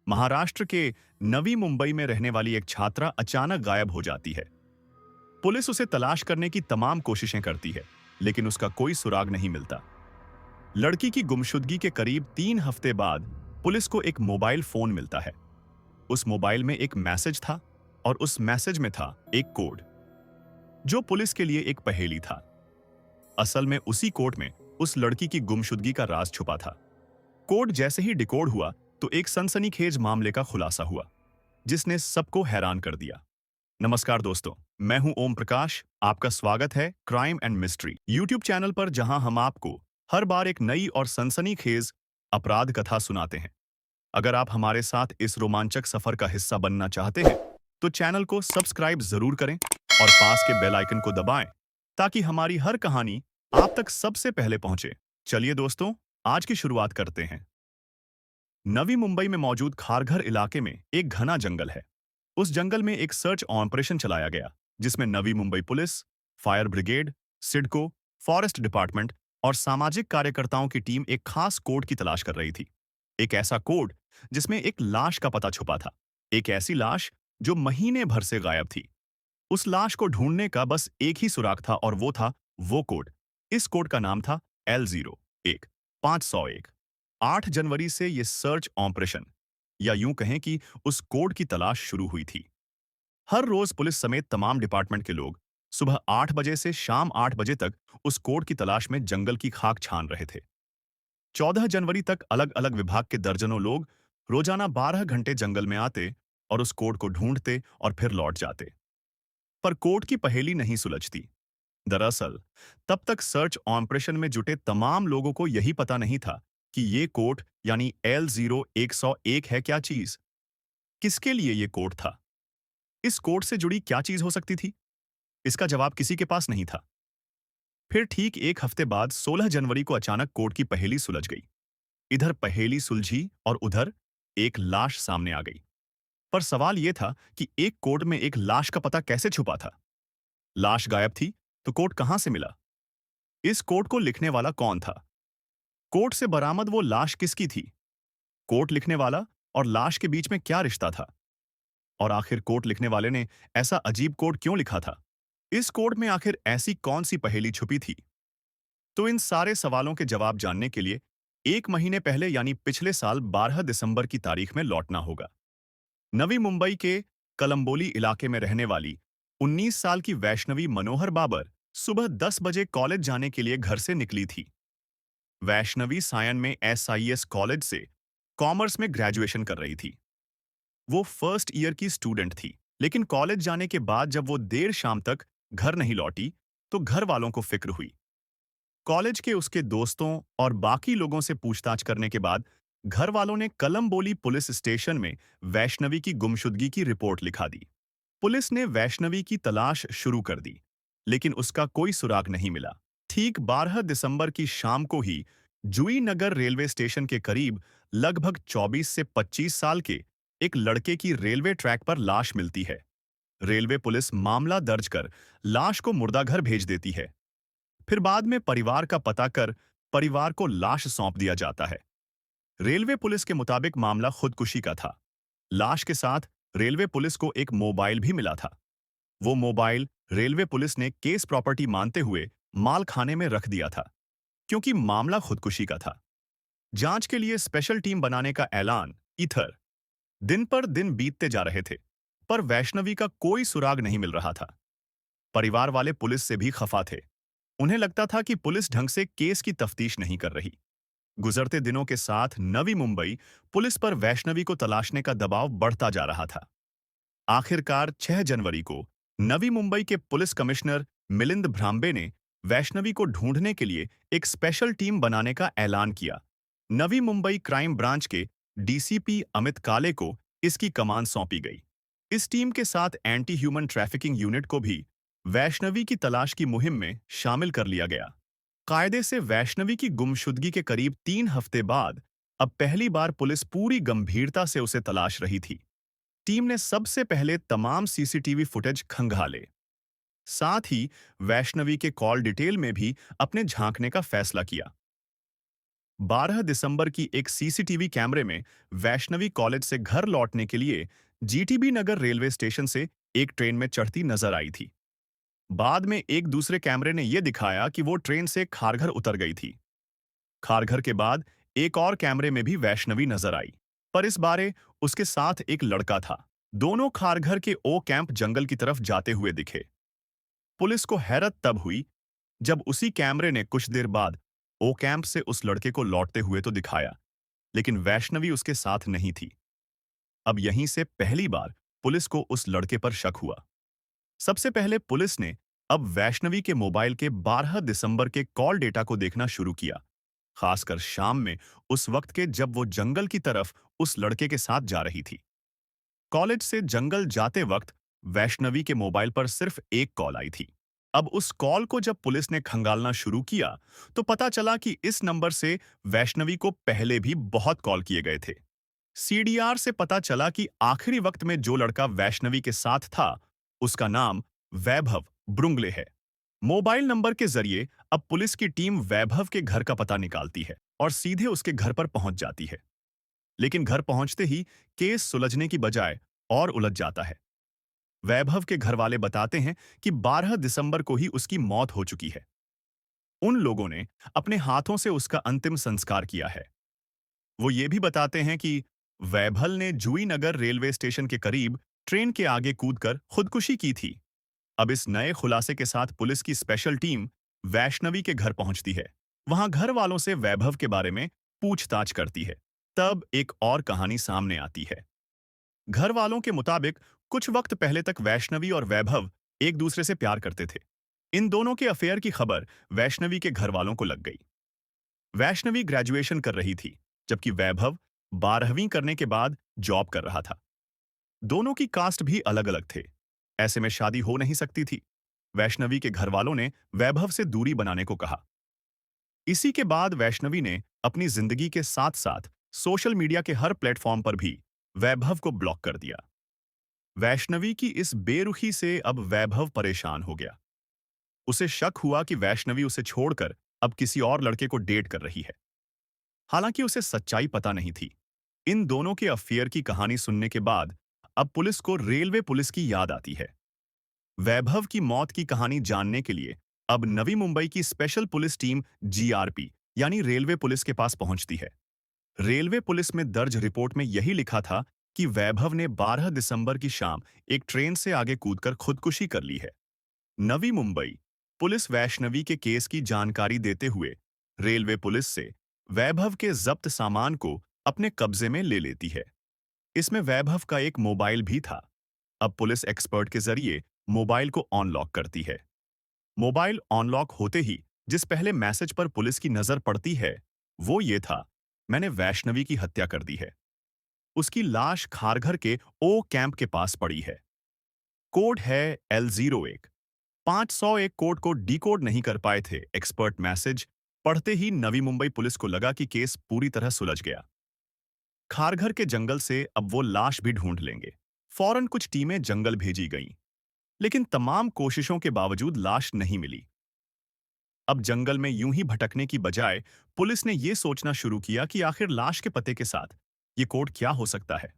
महाराष्ट्र के नवी मुंबई में रहने वाली एक छात्रा अचानक गायब हो जाती है। पुलिस उसे तलाश करने की तमाम कोशिशें करती है, लेकिन उसका कोई सुराग नहीं मिलता। लड़की की गुमशुदगी के करीब 3 हफ्ते बाद पुलिस को एक मोबाइल फोन मिलता है। उस मोबाइल में एक मैसेज था और उस मैसेज में था एक कोड, जो पुलिस के लिए एक पहेली था। असल में उसी कोड में उस लड़की की गुमशुदगी का राज छुपा था। कोड जैसे ही डिकोड हुआ तो एक सनसनीखेज मामले का खुलासा हुआ, जिसने सबको हैरान कर दिया। नमस्कार दोस्तों, मैं हूं ओम प्रकाश। आपका स्वागत है crime and mystery YouTube channel पर, जहां हम आपको हर बार एक नई और सनसनीखेज अपराध कथा सुनाते हैं। अगर आप हमारे साथ इस रोमांचक सफर का हिस्सा बनना चाहते हैं, तो चैनल को सब्सक्राइब जरूर करें और पास के बेल आइकन को दबाएं, ताकि हमारी हर कहानी आप तक सबसे पहले पहुंचे। चलिए दोस्तों, आज की शुरुआत करते हैं। नवी मुंबई में मौजूद खारघर इलाके में एक घना जंगल है। उस जंगल में एक सर्च ऑपरेशन चलाया गया, जिसमें Navi Mumbai police, fire brigade, CIDCO, forest department और सामाजिक कार्यकर्ताओं की टीम एक खास कोड की तलाश कर रही थी। एक ऐसा कोड जिसमें एक लाश का पता छुपा था। एक ऐसी लाश जो महीने भर से गायब थी। उस लाश को ढूंढने का बस एक ही सुराग था, और वो था वो कोड। इस कोड का नाम था L01 501। 8 जनवरी से ये सर्च ऑपरेशन, या यूं कहें कि उस कोड की तलाश शुरू हुई थी। हर रोज पुलिस समेत तमाम डिपार्टमेंट के लोग सुबह 8 बजे से शाम 8 बजे तक उस कोड की तलाश में जंगल की खाक छान रहे थे। 14 जनवरी तक अलग अलग विभाग के दर्जनों लोग रोजाना 12 घंटे जंगल में आते और उस कोड को ढूंढते और फिर लौट जाते। पर कोड की पहेली नहीं सुलझती। दरअसल तब तक सर्च ऑपरेशन में जुटे तमाम लोगों को यही पता नहीं था कि ये कोड यानी L01 है क्या चीज, किसके लिए ये कोड था, इस कोड से जुड़ी क्या चीज हो सकती थी। इसका जवाब किसी के पास नहीं था। फिर ठीक एक हफ्ते बाद 16 जनवरी को अचानक कोड की पहेली सुलझ गई। इधर पहेली सुलझी और उधर एक लाश सामने आ गई। पर सवाल यह था कि एक कोड में एक लाश का पता कैसे छुपा था। लाश गायब थी तो कोड कहां से मिला? इस कोड को लिखने वाला कौन था? कोड से बरामद वो लाश किसकी थी? कोड लिखने वाला और लाश के बीच में क्या रिश्ता था? और आखिर कोड लिखने वाले ने ऐसा अजीब कोड क्यों लिखा था? इस कोड में आखिर ऐसी कौन सी पहेली छुपी थी? तो इन सारे सवालों के जवाब जानने के लिए एक महीने पहले यानी पिछले साल 12 दिसंबर की तारीख में लौटना होगा। नवी मुंबई के कलंबोली इलाके में रहने वाली 19 साल की वैष्णवी मनोहर बाबर सुबह 10 बजे कॉलेज जाने के लिए घर से निकली थी। वैष्णवी सायन में SIS कॉलेज से कॉमर्स में ग्रेजुएशन कर रही थी। वो फर्स्ट ईयर की स्टूडेंट थी, लेकिन कॉलेज जाने के बाद जब वो देर शाम तक घर नहीं लौटी, तो घर वालों को फिक्र हुई। कॉलेज के उसके दोस्तों और बाकी लोगों से पूछताछ करने के बाद घर वालों ने कलंबोली पुलिस स्टेशन में वैष्णवी की गुमशुदगी की रिपोर्ट लिखा दी। पुलिस ने वैष्णवी की तलाश शुरू कर दी, लेकिन उसका कोई सुराग नहीं मिला। ठीक 12 दिसंबर की शाम को ही जुई नगर रेलवे स्टेशन के करीब लगभग 24 से 25 साल के एक लड़के की रेलवे ट्रैक पर लाश मिलती है। रेलवे पुलिस मामला दर्ज कर लाश को मुर्दाघर भेज देती है। फिर बाद में परिवार का पता कर परिवार को लाश सौंप दिया जाता है। रेलवे पुलिस के मुताबिक मामला खुदकुशी का था। लाश के साथ रेलवे पुलिस को एक मोबाइल भी मिला था। वो मोबाइल रेलवे पुलिस ने केस प्रॉपर्टी मानते हुए माल खाने में रख दिया था, क्योंकि मामला खुदकुशी का था। जांच के लिए स्पेशल टीम बनाने का ऐलान इधर दिन पर दिन बीतते जा रहे थे, पर वैष्णवी का कोई सुराग नहीं मिल रहा था। परिवार वाले पुलिस से भी खफा थे। उन्हें लगता था कि पुलिस ढंग से केस की तफ्तीश नहीं कर रही। गुजरते दिनों के साथ नवी मुंबई पुलिस पर वैष्णवी को तलाशने का दबाव बढ़ता जा रहा था। आखिरकार 6 जनवरी को नवी मुंबई के पुलिस कमिश्नर मिलिंद भ्राम्बे ने वैष्णवी को ढूंढने के लिए एक स्पेशल टीम बनाने का ऐलान किया। नवी मुंबई क्राइम ब्रांच के DCP अमित काले को इसकी कमान सौंपी गई। इस टीम के साथ एंटी ह्यूमन ट्रैफिकिंग यूनिट को भी वैष्णवी की तलाश की मुहिम में शामिल कर लिया गया। कायदे से वैष्णवी की गुमशुदगी के करीब 3 हफ्ते बाद अब पहली बार पुलिस पूरी गंभीरता से उसे तलाश रही थी। टीम ने सबसे पहले तमाम CCTV फुटेज खंगाले। साथ ही वैष्णवी के कॉल डिटेल में भी अपने झांकने का फैसला किया। 12 दिसंबर की एक सीसीटीवी कैमरे में वैष्णवी कॉलेज से घर लौटने के लिए जीटीबी नगर रेलवे स्टेशन से एक ट्रेन में चढ़ती नजर आई थी। बाद में एक दूसरे कैमरे ने यह दिखाया कि वो ट्रेन से खारघर उतर गई थी। खारघर के बाद एक और कैमरे में भी वैष्णवी नजर आई, पर इस बारे उसके साथ एक लड़का था। दोनों खारघर के ओ कैंप जंगल की तरफ जाते हुए दिखे। पुलिस को हैरत तब हुई जब उसी कैमरे ने कुछ देर बाद ओ कैंप से उस लड़के को लौटते हुए तो दिखाया, लेकिन वैष्णवी उसके साथ नहीं थी। अब यहीं से पहली बार पुलिस को उस लड़के पर शक हुआ। सबसे पहले पुलिस ने अब वैष्णवी के मोबाइल के 12 दिसंबर के कॉल डेटा को देखना शुरू किया, खासकर शाम में, उस वक्त के जब वो जंगल की तरफ उस लड़के के साथ जा रही थी। कॉलेज से जंगल जाते वक्त वैष्णवी के मोबाइल पर सिर्फ एक कॉल आई थी। अब उस कॉल को जब पुलिस ने खंगालना शुरू किया तो पता चला कि इस नंबर से वैष्णवी को पहले भी बहुत कॉल किए गए थे। सीडीआर से पता चला कि आखिरी वक्त में जो लड़का वैष्णवी के साथ था, उसका नाम वैभव ब्रुंगले है। मोबाइल नंबर के जरिए अब पुलिस की टीम वैभव के घर का पता निकालती है और सीधे उसके घर पर पहुंच जाती है। लेकिन घर पहुंचते ही केस सुलझने की बजाय और उलझ जाता है। वैभव के घर वाले बताते हैं कि 12 दिसंबर को ही उसकी मौत हो चुकी है। उन लोगों ने अपने हाथों से उसका अंतिम संस्कार किया है। वो ये भी बताते हैं कि वैभल ने जुई नगर रेलवे स्टेशन के करीब ट्रेन के आगे कूदकर खुदकुशी की थी। अब इस नए खुलासे के साथ पुलिस की स्पेशल टीम वैष्णवी के घर पहुंचती है। वहां घर वालों से वैभव के बारे में पूछताछ करती है। तब एक और कहानी सामने आती है। घर वालों के मुताबिक कुछ वक्त पहले तक वैष्णवी और वैभव एक दूसरे से प्यार करते थे। इन दोनों के अफेयर की खबर वैष्णवी के घर वालों को लग गई। वैष्णवी ग्रेजुएशन कर रही थी, जबकि वैभव 12वीं करने के बाद जॉब कर रहा था। दोनों की कास्ट भी अलग अलग थे। ऐसे में शादी हो नहीं सकती थी। वैष्णवी के घर वालों ने वैभव से दूरी बनाने को कहा। इसी के बाद वैष्णवी ने अपनी जिंदगी के साथ साथ सोशल मीडिया के हर प्लेटफॉर्म पर भी वैभव को ब्लॉक कर दिया। वैष्णवी की इस बेरुखी से अब वैभव परेशान हो गया। उसे शक हुआ कि वैष्णवी उसे छोड़कर अब किसी और लड़के को डेट कर रही है। हालांकि उसे सच्चाई पता नहीं थी। इन दोनों के अफेयर की कहानी सुनने के बाद अब पुलिस को रेलवे पुलिस की याद आती है। वैभव की मौत की कहानी जानने के लिए अब नवी मुंबई की स्पेशल पुलिस टीम जीआरपी यानी रेलवे पुलिस के पास पहुंचती है। रेलवे पुलिस में दर्ज रिपोर्ट में यही लिखा था कि वैभव ने 12 दिसंबर की शाम एक ट्रेन से आगे कूदकर खुदकुशी कर ली है। नवी मुंबई पुलिस वैष्णवी के केस की जानकारी देते हुए रेलवे पुलिस से वैभव के जब्त सामान को अपने कब्जे में ले लेती है। इसमें वैभव का एक मोबाइल भी था। अब पुलिस एक्सपर्ट के जरिए मोबाइल को अनलॉक करती है। मोबाइल अनलॉक होते ही जिस पहले मैसेज पर पुलिस की नजर पड़ती है, वो ये था, मैंने वैष्णवी की हत्या कर दी है। उसकी लाश खारघर के ओ कैंप के पास पड़ी है। कोड है L01। 501 कोड को डिकोड नहीं कर पाए थे एक्सपर्ट। मैसेज पढ़ते ही नवी मुंबई पुलिस को लगा कि केस पूरी तरह सुलझ गया। खारघर के जंगल से अब वो लाश भी ढूंढ लेंगे। फौरन कुछ टीमें जंगल भेजी गईं, लेकिन तमाम कोशिशों के बावजूद लाश नहीं मिली। अब जंगल में यूं ही भटकने की बजाय पुलिस ने यह सोचना शुरू किया कि आखिर लाश के पते के साथ ये कोड क्या हो सकता है।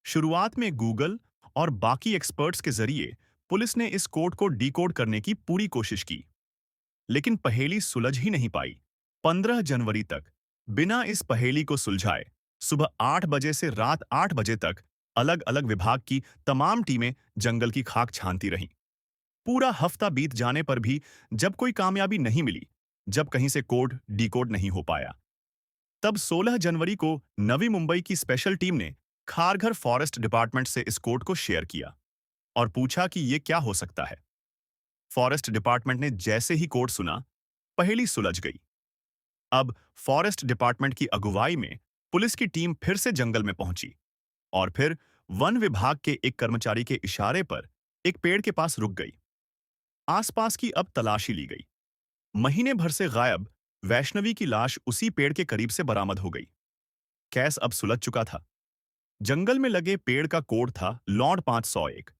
शुरुआत में गूगल और बाकी एक्सपर्ट्स के जरिए पुलिस ने इस कोड को डिकोड करने की पूरी कोशिश की, लेकिन पहेली सुलझ ही नहीं पाई। 15 जनवरी तक बिना इस पहेली को सुलझाए सुबह 8 बजे से रात 8 बजे तक अलग अलग विभाग की तमाम टीमें जंगल की खाक छानती रहीं। पूरा हफ्ता बीत जाने पर भी जब कोई कामयाबी नहीं मिली, जब कहीं से कोड डिकोड नहीं हो पाया, तब 16 जनवरी को नवी मुंबई की स्पेशल टीम ने खारघर फॉरेस्ट डिपार्टमेंट से इस कोड को शेयर किया और पूछा कि ये क्या हो सकता है। फॉरेस्ट डिपार्टमेंट ने जैसे ही कोड सुना, पहेली सुलझ गई। अब फॉरेस्ट डिपार्टमेंट की अगुवाई में पुलिस की टीम फिर से जंगल में पहुंची और फिर वन विभाग के एक कर्मचारी के इशारे पर एक पेड़ के पास रुक गई। आसपास की अब तलाशी ली गई। महीने भर से गायब वैष्णवी की लाश उसी पेड़ के करीब से बरामद हो गई। केस अब सुलझ चुका था। जंगल में लगे पेड़ का कोड था लॉन्ड 501।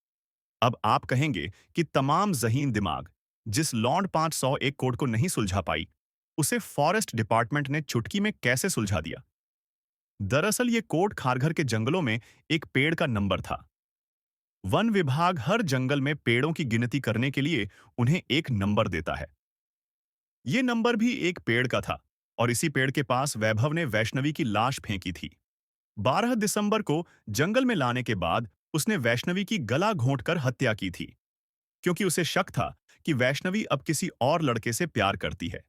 अब आप कहेंगे कि तमाम जहीन दिमाग जिस लॉन्ड 501 कोड को नहीं सुलझा पाई, उसे फॉरेस्ट डिपार्टमेंट ने चुटकी में कैसे सुलझा दिया? दरअसल ये कोड खारघर के जंगलों में एक पेड़ का नंबर था। वन विभाग हर जंगल में पेड़ों की गिनती करने के लिए उन्हें एक नंबर देता है। ये नंबर भी एक पेड़ का था और इसी पेड़ के पास वैभव ने वैष्णवी की लाश फेंकी थी। 12 दिसंबर को जंगल में लाने के बाद उसने वैष्णवी की गला घोंटकर हत्या की थी, क्योंकि उसे शक था कि वैष्णवी अब किसी और लड़के से प्यार करती है,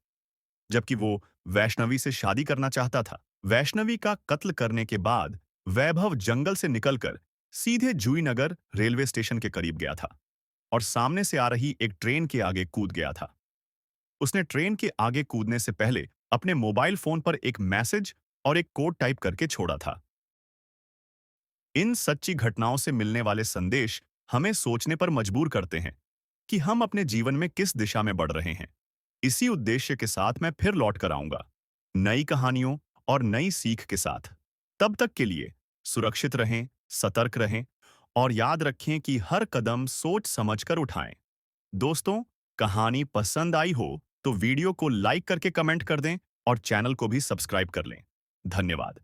जबकि वो वैष्णवी से शादी करना चाहता था। वैष्णवी का कत्ल करने के बाद वैभव जंगल से निकलकर सीधे जूहीनगर रेलवे स्टेशन के करीब गया था और सामने से आ रही एक ट्रेन के आगे कूद गया था। उसने ट्रेन के आगे कूदने से पहले अपने मोबाइल फोन पर एक मैसेज और एक कोड टाइप करके छोड़ा था। इन सच्ची घटनाओं से मिलने वाले संदेश हमें सोचने पर मजबूर करते हैं कि हम अपने जीवन में किस दिशा में बढ़ रहे हैं। इसी उद्देश्य के साथ मैं फिर लौट कर आऊंगा, नई कहानियों और नई सीख के साथ। तब तक के लिए सुरक्षित रहें, सतर्क रहें और याद रखें कि हर कदम सोच समझकर उठाएं। दोस्तों, कहानी पसंद आई हो तो वीडियो को लाइक करके कमेंट कर दें और चैनल को भी सब्सक्राइब कर लें। धन्यवाद।